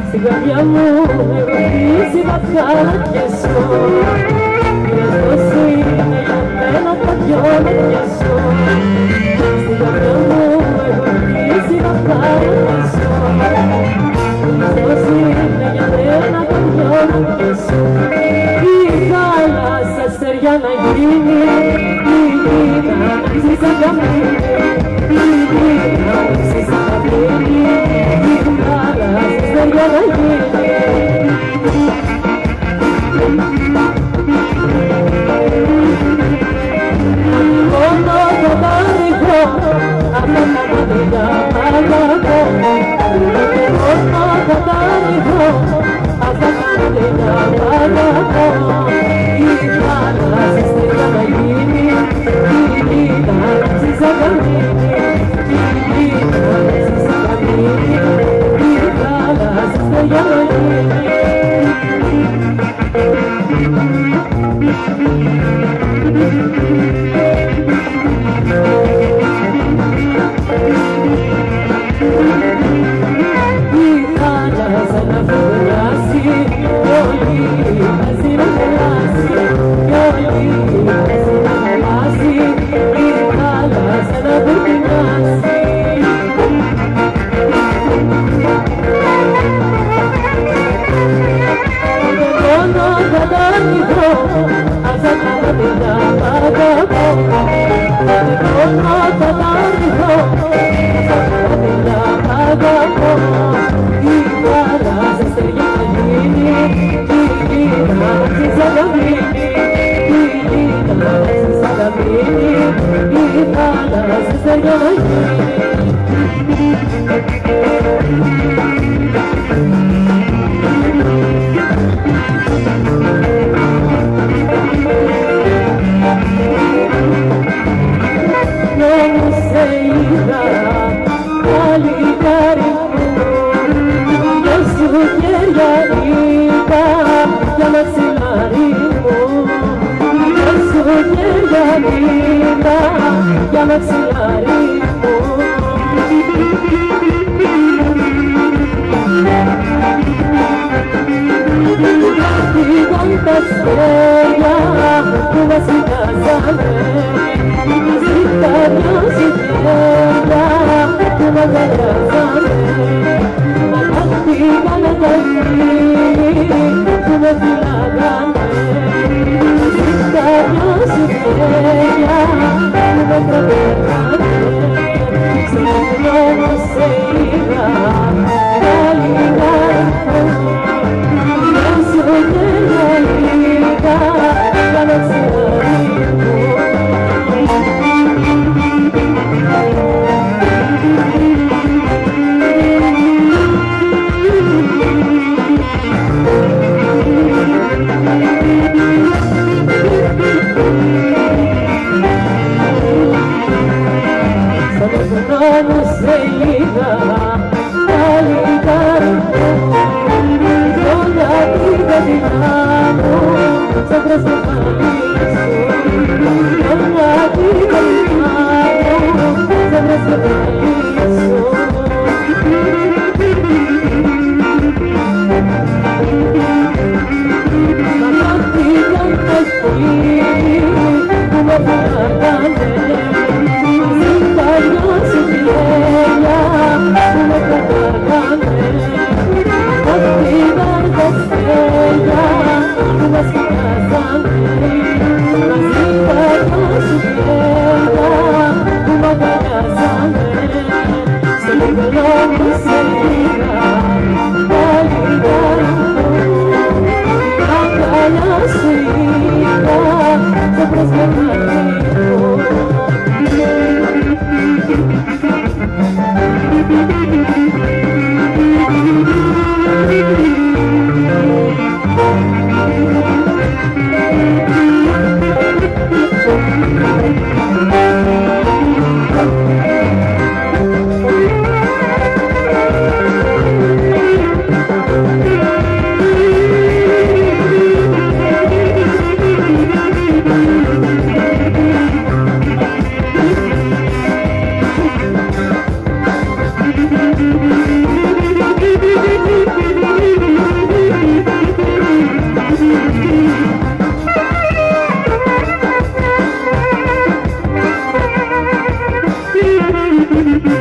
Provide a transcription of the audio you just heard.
Στην καρδιά μου ερωτήσει βαθιά σου. Ποιος είναι για μένα τα δυο μάτια σου. Στην καρδιά μου ερωτήσει βαθιά σου. Ποιος είναι για μένα τα δυο μάτια σου. Η θάλασσα αστέρια να γίνει, η γη να ανοίξει σαν καμίνι. Η γη να ανοίξει σαν καμίνι, η θάλασσα αστέρια να γίνει. Μόνο το ταρικό, αυτά τα μάτια αγαπώ. Μόνο το ταρικό, αυτά τα μάτια αγαπώ. Η θάλασσα αστέρια να γίνει, η γη να ανοίξει σαν καμίνι. Η γη να ανοίξει σαν καμίνι, η θάλασσα αστέρια να γίνει. Για μαξιλάρι μου. Φύγαν τα αστέρια που μας κοιτάζανε, ζήτα δυο ζητέρια που μ' αγκαλιάζανε. Φύγαν τα αστέρια που με φυλάγανε, ζήτα δυο ζητέρια που με τραβήγανε. Σε μόνο σε είδα καλύτερα. Thank you.